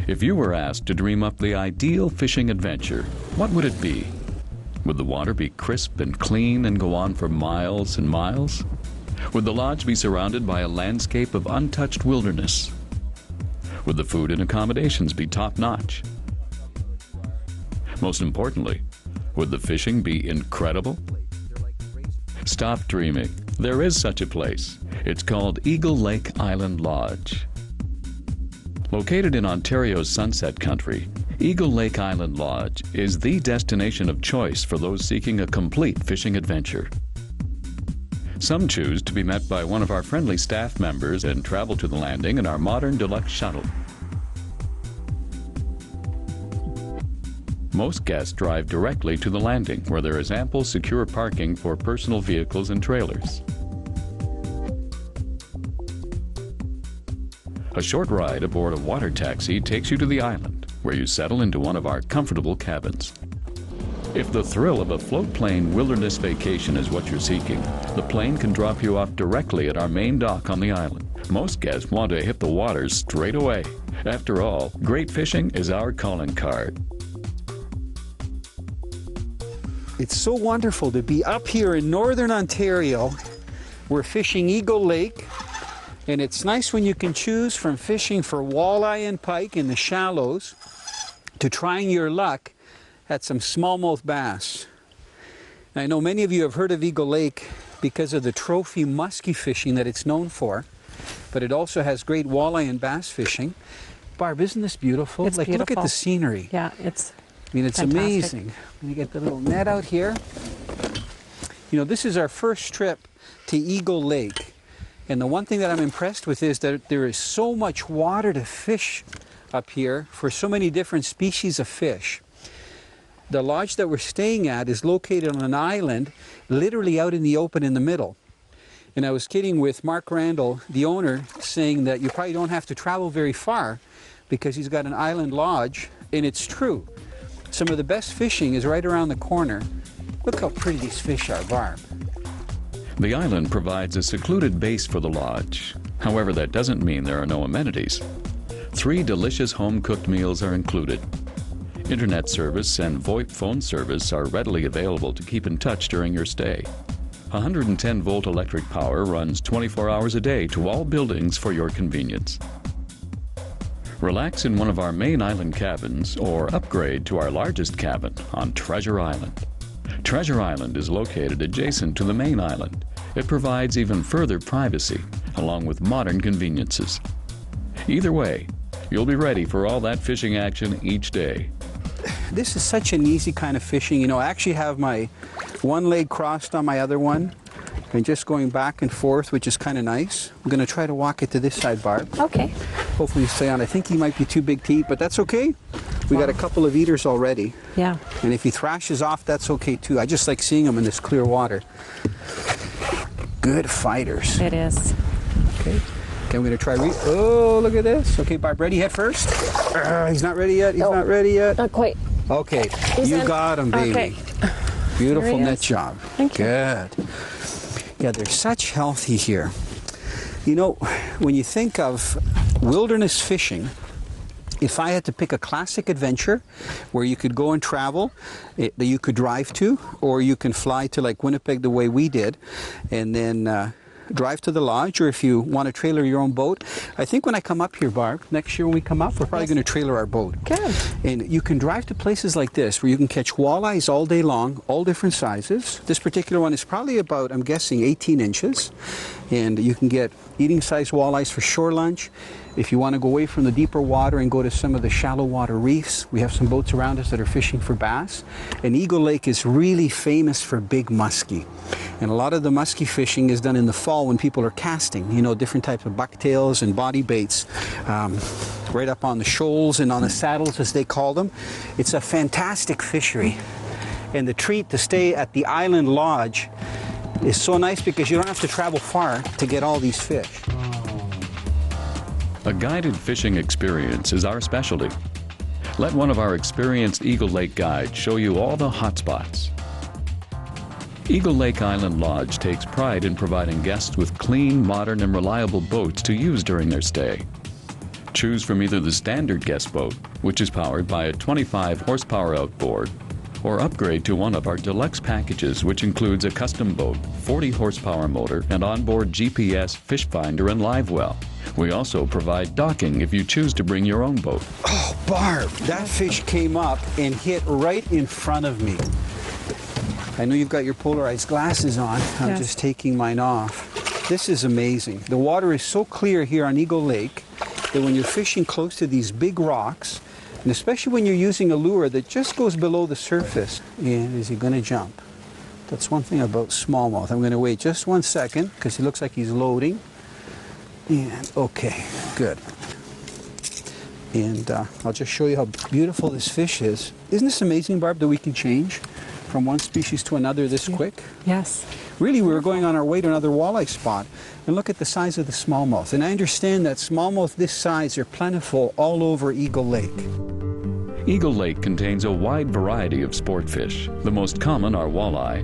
If you were asked to dream up the ideal fishing adventure, what would it be? Would the water be crisp and clean and go on for miles and miles? Would the lodge be surrounded by a landscape of untouched wilderness? Would the food and accommodations be top-notch? Most importantly, would the fishing be incredible? Stop dreaming. There is such a place. It's called Eagle Lake Island Lodge. Located in Ontario's Sunset Country, Eagle Lake Island Lodge is the destination of choice for those seeking a complete fishing adventure. Some choose to be met by one of our friendly staff members and travel to the landing in our modern deluxe shuttle. Most guests drive directly to the landing, where there is ample secure parking for personal vehicles and trailers. A short ride aboard a water taxi takes you to the island, where you settle into one of our comfortable cabins. If the thrill of a float plane wilderness vacation is what you're seeking, the plane can drop you off directly at our main dock on the island. Most guests want to hit the waters straight away. After all, great fishing is our calling card. It's so wonderful to be up here in northern Ontario. We're fishing Eagle Lake, and it's nice when you can choose from fishing for walleye and pike in the shallows to trying your luck at some smallmouth bass. And I know many of you have heard of Eagle Lake because of the trophy muskie fishing that it's known for, but it also has great walleye and bass fishing. Barb, isn't this beautiful? It's beautiful. Look at the scenery. Yeah, it's It's fantastic. amazing. When you get the little net out here. You know, this is our first trip to Eagle Lake. And the one thing that I'm impressed with is that there is so much water to fish up here for so many different species of fish. The lodge that we're staying at is located on an island, literally out in the open in the middle. And I was kidding with Mark Randall, the owner, saying that you probably don't have to travel very far because he's got an island lodge, and it's true. Some of the best fishing is right around the corner. Look how pretty these fish are, Barb. The island provides a secluded base for the lodge. However, that doesn't mean there are no amenities. 3 delicious home-cooked meals are included. Internet service and VoIP phone service are readily available to keep in touch during your stay. 110-volt electric power runs 24 hours a day to all buildings for your convenience. Relax in one of our main island cabins or upgrade to our largest cabin on Treasure Island. Treasure Island is located adjacent to the main island. It provides even further privacy, along with modern conveniences. Either way, you'll be ready for all that fishing action each day. This is such an easy kind of fishing. You know, I actually have my one leg crossed on my other one and just going back and forth, which is kind of nice. I'm going to try to walk it to this side, Barb. okay. Hopefully you stay on. I think he might be too big to eat, but that's okay. We got a couple of eaters already. Yeah. And if he thrashes off, that's okay too. I just like seeing him in this clear water. Good fighters. It is. Okay. Okay, I'm going to try. Oh, look at this. Okay, Barb, ready? Head first. He's not ready yet. He's No. not ready yet. Not quite. Okay, He's you in. got him, baby. Okay. Beautiful There he net is. job. Thank you. Good. Yeah, they're such healthy here. You know, when you think of wilderness fishing, if I had to pick a classic adventure where you could go and travel, that you could drive to, or you can fly to like Winnipeg the way we did, and then drive to the lodge, or if you want to trailer your own boat. I think when I come up here, Barb, next year when we come up, we're probably going to trailer our boat. Good. And you can drive to places like this where you can catch walleyes all day long, all different sizes. This particular one is probably about, I'm guessing, 18 inches. And you can get eating size walleyes for shore lunch. If you want to go away from the deeper water and go to some of the shallow water reefs, we have some boats around us that are fishing for bass. And Eagle Lake is really famous for big muskie. And a lot of the muskie fishing is done in the fall when people are casting, you know, different types of bucktails and body baits, right up on the shoals and on the saddles, as they call them. It's a fantastic fishery. And the treat to stay at the Island Lodge is so nice because you don't have to travel far to get all these fish. A guided fishing experience is our specialty. Let one of our experienced Eagle Lake guides show you all the hot spots. Eagle Lake Island Lodge takes pride in providing guests with clean, modern, and reliable boats to use during their stay. Choose from either the standard guest boat, which is powered by a 25 horsepower outboard, or upgrade to one of our deluxe packages, which includes a custom boat, 40 horsepower motor, and onboard GPS, fish finder, and live well. We also provide docking if you choose to bring your own boat. Oh, Barb, that fish came up and hit right in front of me. I know you've got your polarized glasses on. I'm just taking mine off. This is amazing. The water is so clear here on Eagle Lake that when you're fishing close to these big rocks, and especially when you're using a lure that just goes below the surface, and is he going to jump? That's one thing about smallmouth. I'm going to wait just 1 second because he looks like he's loading. And okay, good. And I'll just show you how beautiful this fish is. Isn't this amazing, Barb, that we can change from one species to another this quick? Yes. Really, we were going on our way to another walleye spot, and look at the size of the smallmouth. And I understand that smallmouth this size are plentiful all over Eagle Lake. Eagle Lake contains a wide variety of sport fish. The most common are walleye,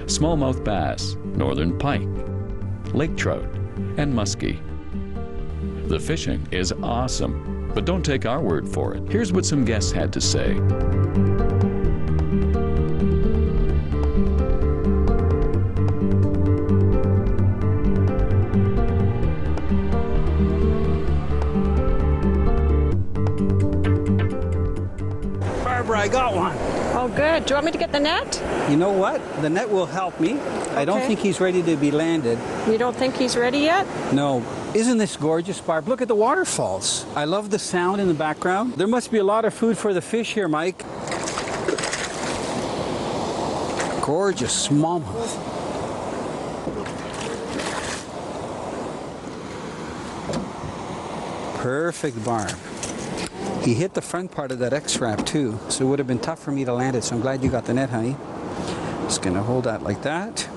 smallmouth bass, northern pike, lake trout, and muskie. The fishing is awesome, but don't take our word for it. Here's what some guests had to say. Barbara, I got one. Oh, good. Do you want me to get the net? You know what? The net will help me. I don't think he's ready to be landed. You don't think he's ready yet? No. Isn't this gorgeous, Barb? Look at the waterfalls. I love the sound in the background. There must be a lot of food for the fish here, Mike. Gorgeous smallmouth. Perfect, Barb. He hit the front part of that X-Wrap too, so it would have been tough for me to land it, so I'm glad you got the net, honey. Just gonna hold that like that.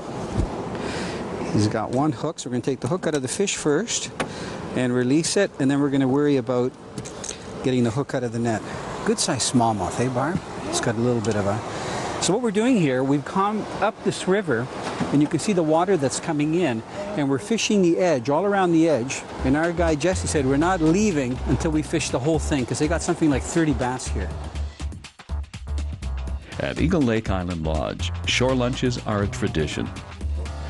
He's got one hook, so we're gonna take the hook out of the fish first and release it, and then we're gonna worry about getting the hook out of the net. Good size smallmouth, hey Barb? It's got a little bit of a... So what we're doing here, we've come up this river, and you can see the water that's coming in, and we're fishing the edge, all around the edge. And our guy Jesse said we're not leaving until we fish the whole thing, because they got something like 30 bass here. At Eagle Lake Island Lodge, shore lunches are a tradition.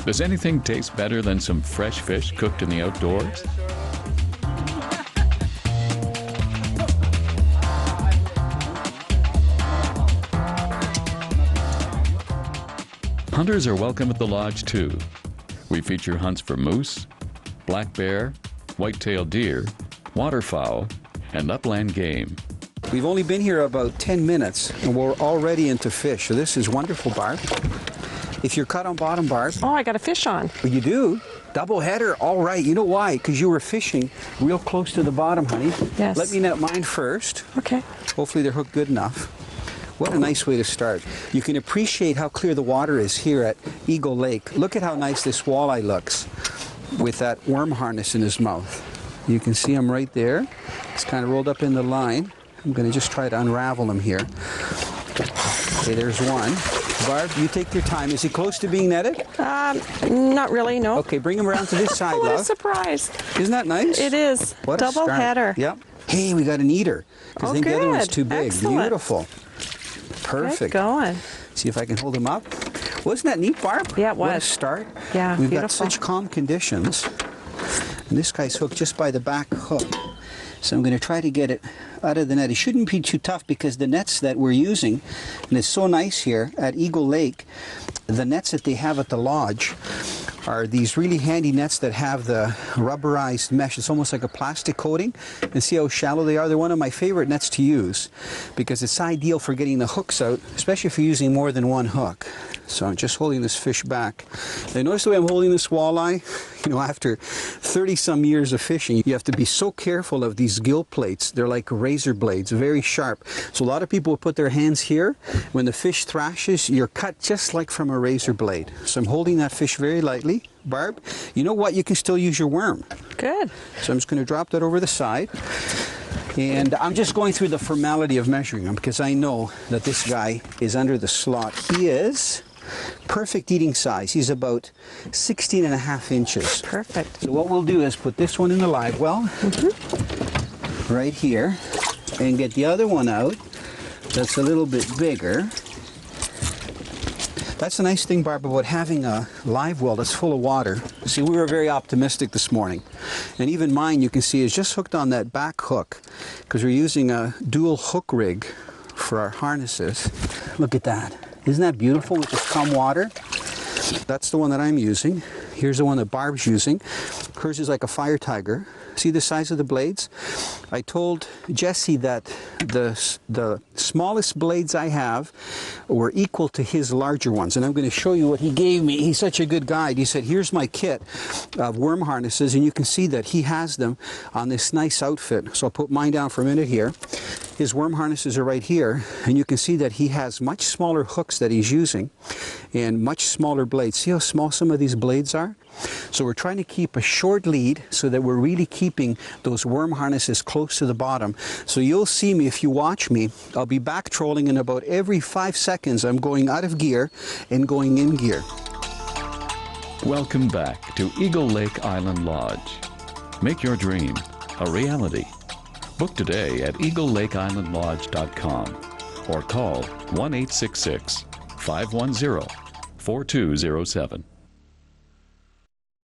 Does anything taste better than some fresh fish cooked in the outdoors? Hunters are welcome at the lodge too. We feature hunts for moose, black bear, white-tailed deer, waterfowl, and upland game. We've only been here about 10 minutes, and we're already into fish, so this is wonderful, Barb. If you're cut on bottom, Barb... Oh, I got a fish on. Well, you do? Double header? All right. You know why? Because you were fishing real close to the bottom, honey. Yes. Let me net mine first. Okay. Hopefully they're hooked good enough. What a nice way to start. You can appreciate how clear the water is here at Eagle Lake. Look at how nice this walleye looks with that worm harness in his mouth. You can see him right there. He's kind of rolled up in the line. I'm going to just try to unravel him here. Okay, there's one. Barb, you take your time. Is he close to being netted? Not really, no. Okay, bring him around to this side, What love. a surprise. Isn't that nice? It is. What a Double start. header. Yep. Hey, we got an eater. Because I think the other one's good. too big. Excellent. Beautiful. Perfect. Good going. See if I can hold him up. Wasn't that neat, Barb? Yeah, it was. What a start. Yeah, We've got beautiful. such calm conditions. And this guy's hooked just by the back hook. So I'm going to try to get it out of the net. It shouldn't be too tough because the nets that we're using, and it's so nice here at Eagle Lake, the nets that they have at the lodge are these really handy nets that have the rubberized mesh. It's almost like a plastic coating. And see how shallow they are? They're one of my favorite nets to use because it's ideal for getting the hooks out, especially if you're using more than one hook. So I'm just holding this fish back. And notice the way I'm holding this walleye? You know, after 30-some years of fishing, you have to be so careful of these gill plates. They're like razor blades, very sharp. So a lot of people will put their hands here. When the fish thrashes, you're cut just like from a razor blade. So I'm holding that fish very lightly. Barb, you know what? You can still use your worm. Good. So I'm just going to drop that over the side. And I'm just going through the formality of measuring him because I know that this guy is under the slot. He is perfect eating size. He's about 16.5 inches. Perfect. So what we'll do is put this one in the live well. right here and get the other one out that's a little bit bigger. That's the nice thing, Barb, about having a live well that's full of water. See, we were very optimistic this morning. And even mine, you can see, is just hooked on that back hook because we're using a dual hook rig for our harnesses. Look at that. Isn't that beautiful with this calm water? That's the one that I'm using. Here's the one that Barb's using. Hers is like a fire tiger. See the size of the blades? I told Jesse that the smallest blades I have were equal to his larger ones. And I'm going to show you what he gave me. He's such a good guide. He said, here's my kit of worm harnesses. And you can see that he has them on this nice outfit. So I'll put mine down for a minute here. His worm harnesses are right here. And you can see that he has much smaller hooks that he's using and much smaller blades. See how small some of these blades are? So we're trying to keep a short lead so that we're really keeping those worm harnesses close to the bottom. So you'll see me, if you watch me, I'll be back trolling, and about every 5 seconds I'm going out of gear and going in gear. Welcome back to Eagle Lake Island Lodge. Make your dream a reality. Book today at eaglelakeislandlodge.com or call 1-866-510-4207.